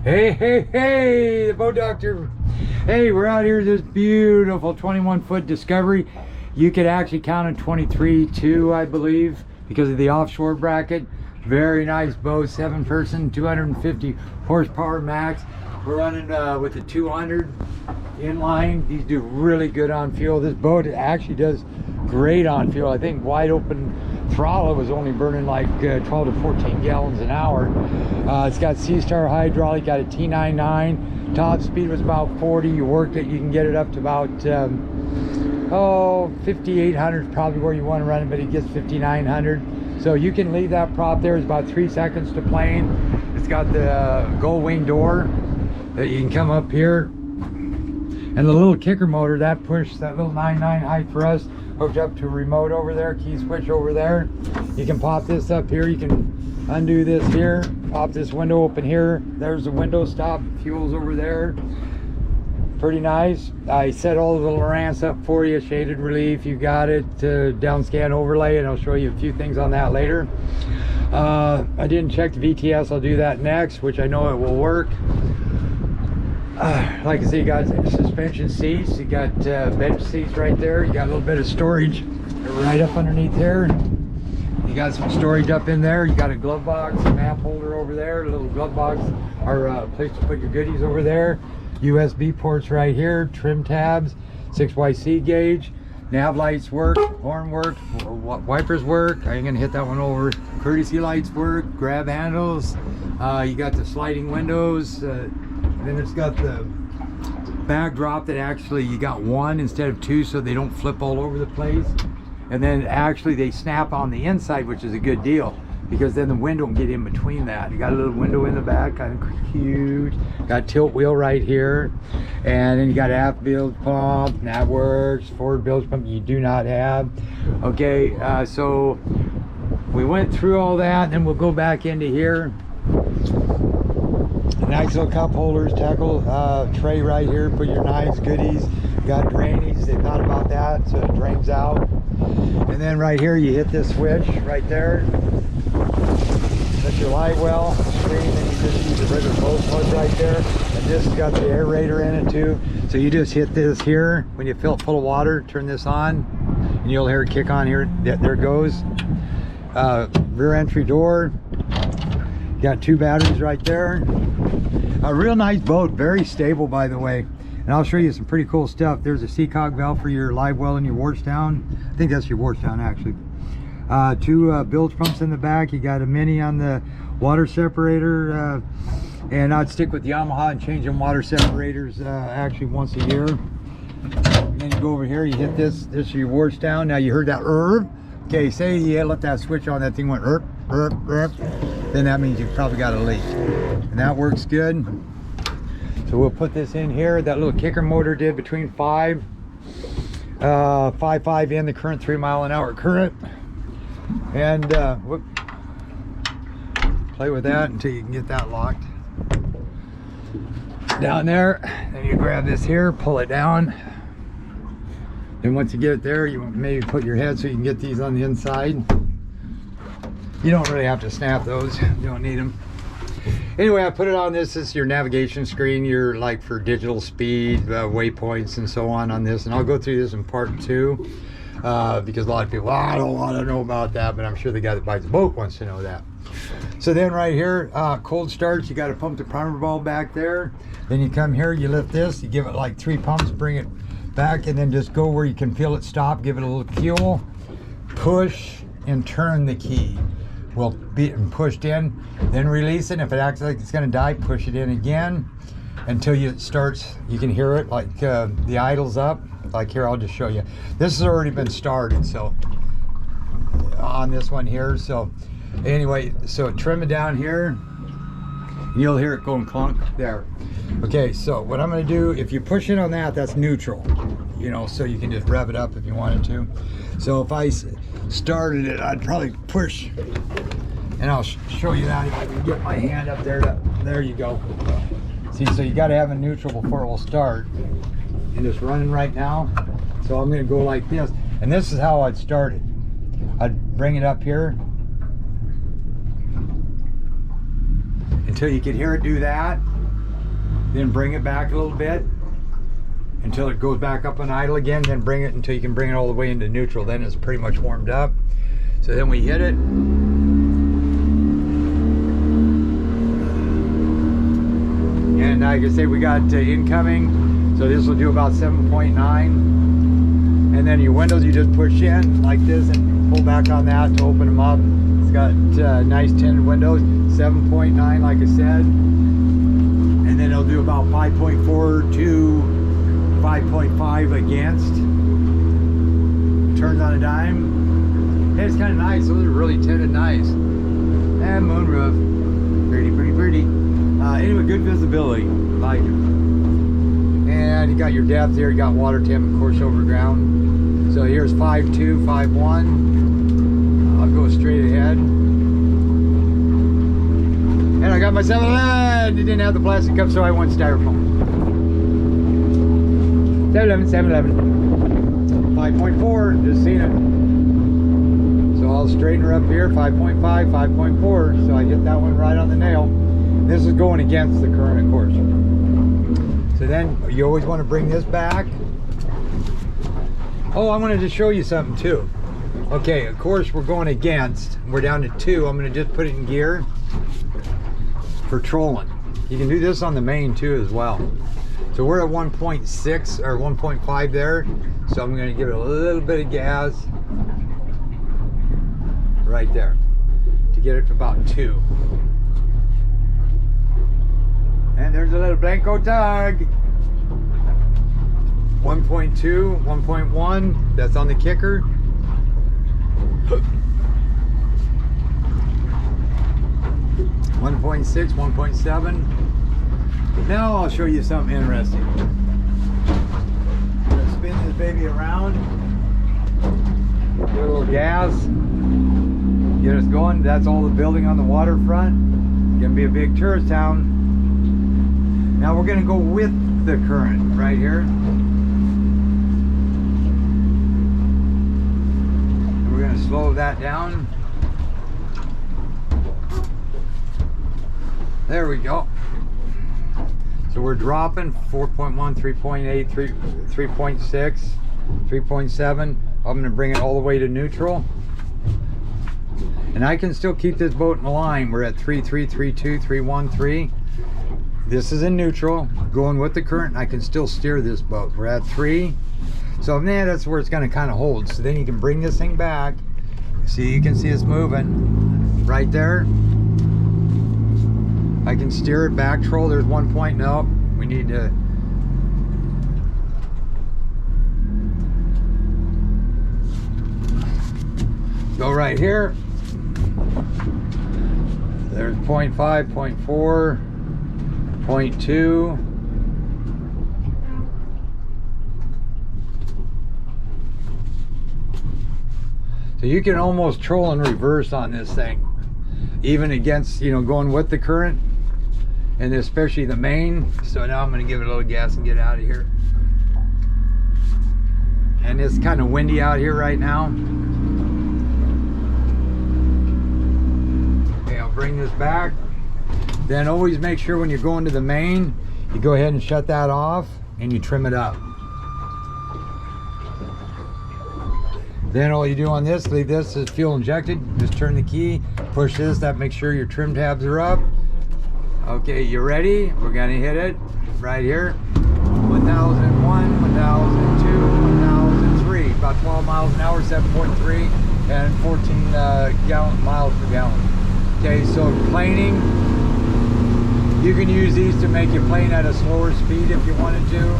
Hey, the boat doctor. Hey, we're out here, this beautiful 21-foot Discovery. You could actually count a 23.2, I believe, because of the offshore bracket. Very nice boat, 7-person, 250 horsepower max. We're running with the 200 inline. These do really good on fuel. This boat actually does great on fuel. I think wide open throttle was only burning like 12 to 14 gallons an hour. It's got Seastar hydraulic, got a T99. Top speed was about 40. You worked it, you can get it up to about 5,800 is probably where you want to run it, but it gets 5,900. So you can leave that prop there. It's about 3 seconds to plane. It's got the gold wing door that you can come up here, and the little kicker motor that pushed that little 9.9 height for us, hooked up to a remote over there, key switch over there. You can pop this up here, you can undo this here, pop this window open here. There's the window stop, fuel's over there. Pretty nice. I set all the Lowrance up for you, shaded relief, you got it, down scan overlay, and I'll show you a few things on that later. I didn't check the VTS, I'll do that next, which I know it will work. Like I say, you got suspension seats, you got bench seats right there, you got a little bit of storage right up underneath there. You got some storage up in there, you got a glove box, a map holder over there, a little glove box, or a place to put your goodies over there. USB ports right here, trim tabs, 6YC gauge, nav lights work, horn work, wipers work. I ain't gonna hit that one over. Courtesy lights work, grab handles. You got the sliding windows. Then it's got the backdrop that actually you got one instead of two, so they don't flip all over the place. And then actually they snap on the inside, which is a good deal, because then the window can get in between that. You got a little window in the back, kind of cute. Got tilt wheel right here, and then you got aft bilge pump, nav works, forward bilge pump you do not have. Okay, so we went through all that, and then we'll go back into here. Nice little cup holders, tackle tray right here, put your knives, goodies. Got drainage, they thought about that, so it drains out. And then right here you hit this switch right there. That's your light well screen, and you just use the regular boat plug right there. And this has got the aerator in it too. So you just hit this here when you fill it full of water, turn this on, and you'll hear it kick on here. There it goes. Rear entry door. Got 2 batteries right there. A real nice boat, very stable by the way. And I'll show you some pretty cool stuff. There's a Seacock valve for your live well in your Warstown. I think that's your Warstown actually. 2 bilge pumps in the back. You got a mini on the water separator. And I'd stick with Yamaha and change them water separators actually once a year. And then you go over here, you hit this. This is your Warstown. Now you heard that Okay, say you let that switch on, that thing went then that means you've probably got a leak, and that works good. So we'll put this in here. That little kicker motor did between 5.5 in the current 3 mile an hour current, and play with that until you can get that locked down there. Then you grab this here, pull it down. Then once you get it there, you maybe put your head so you can get these on the inside. You don't really have to snap those, you don't need them. Anyway, I put it on this. This is your navigation screen, your like for digital speed, waypoints and so on this. And I'll go through this in part 2 because a lot of people, I don't want to know about that, but I'm sure the guy that buys the boat wants to know that. So then right here, cold starts, you got to pump the primer ball back there. Then you come here, you lift this, you give it like 3 pumps, bring it back, and then just go where you can feel it stop, give it a little fuel, push and turn the key. Will be pushed in, then release it. If it acts like it's going to die, push it in again until it starts. You can hear it like the idle's up. Like here, I'll just show you. This has already been started, so on this one here. So anyway, so trim it down here. You'll hear it going clunk there. Okay, so what I'm going to do, if you push it on that, that's neutral. You know, so you can just rev it up if you wanted to. So if I started it, I'd probably push, and I'll show you that if I can get my hand up there. There you go. See, so you got to have a neutral before it will start. And it's running right now. So I'm going to go like this, and this is how I'd start it. I'd bring it up here until you could hear it do that. then bring it back a little bit until it goes back up on idle again, then bring it until you can bring it all the way into neutral. Then it's pretty much warmed up. So then we hit it. And like I say, we got incoming, so this will do about 7.9. And then your windows, you just push in like this and pull back on that to open them up. It's got nice tinted windows, 7.9 like I said. And then it'll do about 5.4 to 5.5 against. Turns on a dime. Hey, it's kind of nice. Those are really tinted nice. And moonroof. Pretty, pretty, pretty. Anyway, good visibility. Like it. And you got your depth here. You got water temp, of course, over ground. So here's 5.2, 5.1. I'll go straight ahead. And I got my 7-Eleven. It didn't have the plastic cup, so I went styrofoam. 7-Eleven, 7-Eleven. 5.4, just seen it. So I'll straighten her up here, 5.5, 5.4. So I hit that one right on the nail. This is going against the current, of course. So then you always want to bring this back. Oh, I wanted to show you something too. Okay, of course we're going against. We're down to 2. I'm going to just put it in gear for trolling. You can do this on the main too as well. So we're at 1.6 or 1.5 there. So I'm going to give it a little bit of gas right there to get it to about 2. And there's a little Blanco tug. 1.2, 1.1, that's on the kicker. 1.6, 1.7. Now I'll show you something interesting. I'm gonna spin this baby around. Give it a little gas. Get us going. That's all the building on the waterfront. Gonna be a big tourist town. Now we're gonna go with the current right here. We're gonna slow that down. There we go. So we're dropping 4.1, 3.8, 3.6, 3.7. I'm gonna bring it all the way to neutral. And I can still keep this boat in the line. We're at 3.3, 3.2, 3.1, This is in neutral, going with the current, and I can still steer this boat. We're at 3. So man, that's where it's gonna kind of hold. So then you can bring this thing back. See, you can see it's moving right there. I can steer it back, troll. There's 1 point. Nope, we need to. Go right here. There's 0.5, 0.4, 0.2. So you can almost troll in reverse on this thing, even against, you know, going with the current, and especially the main. So now I'm going to give it a little gas and get out of here. And it's kind of windy out here right now. Okay, I'll bring this back. Then always make sure when you're going to the main, you go ahead and shut that off and you trim it up. Then all you do on this, leave this as fuel injected. Just turn the key, push this, that makes sure your trim tabs are up. Okay, you ready? We're gonna hit it right here. 1001, 1002, 1003. About 12 miles an hour, 7.3, and 14 miles per gallon. Okay, so planing, you can use these to make you plane at a slower speed if you wanted to.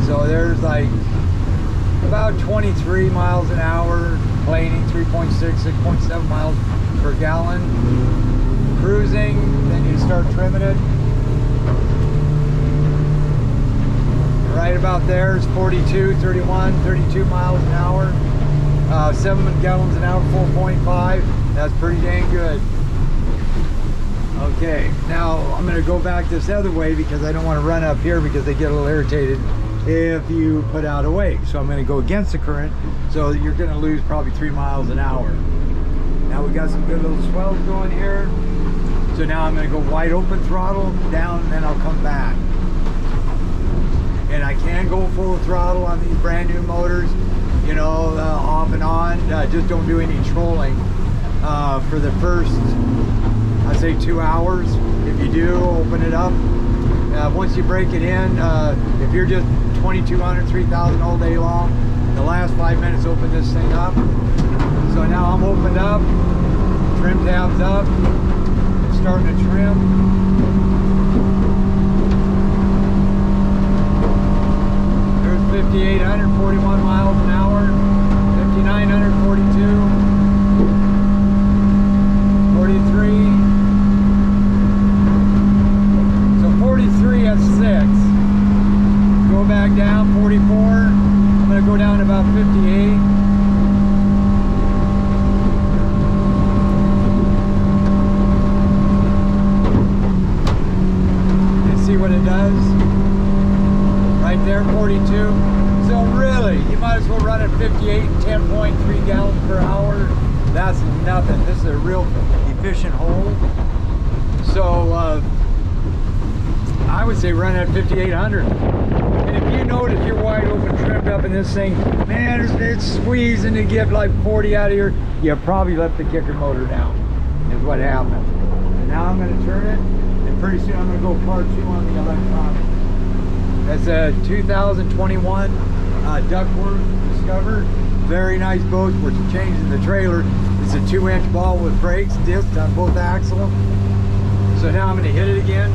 So there's like about 23 miles an hour, planing, 3.6, 6.7 miles per gallon. Cruising, then you start trimming it. Right about there is 42, 31, 32 miles an hour. 7 gallons an hour, 4.5. That's pretty dang good. Okay, now I'm going to go back this other way because I don't want to run up here because they get a little irritated if you put out a wake. So I'm going to go against the current, so you're going to lose probably 3 miles an hour. Now we got some good little swells going here. So now I'm going to go wide open throttle down, and then I'll come back. And I can go full throttle on these brand new motors, you know, off and on. Just don't do any trolling for the first, I'd say 2 hours. If you do, open it up. Once you break it in, if you're just 2,200, 3,000 all day long, the last 5 minutes, open this thing up. So now I'm opened up, trim tabs up, starting to trim. There's 5,841 miles an hour, 5,942, 43. So 43 at 6. Go back down, 44. I'm going to go down to about 58. See what it does right there, 42. So really, you might as well run at 58 and 10.3 gallons per hour. That's nothing. This is a real efficient hole. So I would say run at 5,800. And if you notice you're wide open, trimmed up in this thing, man, it's squeezing to get like 40 out of here. You probably left the kicker motor down, is what happened. And now I'm going to turn it. Pretty soon I'm going to go part 2 on the electronic. That's a 2021 Duckworth Discover. Very nice boat. We're changing the trailer. It's a 2-inch ball with brakes, discs on both axles. So now I'm going to hit it again.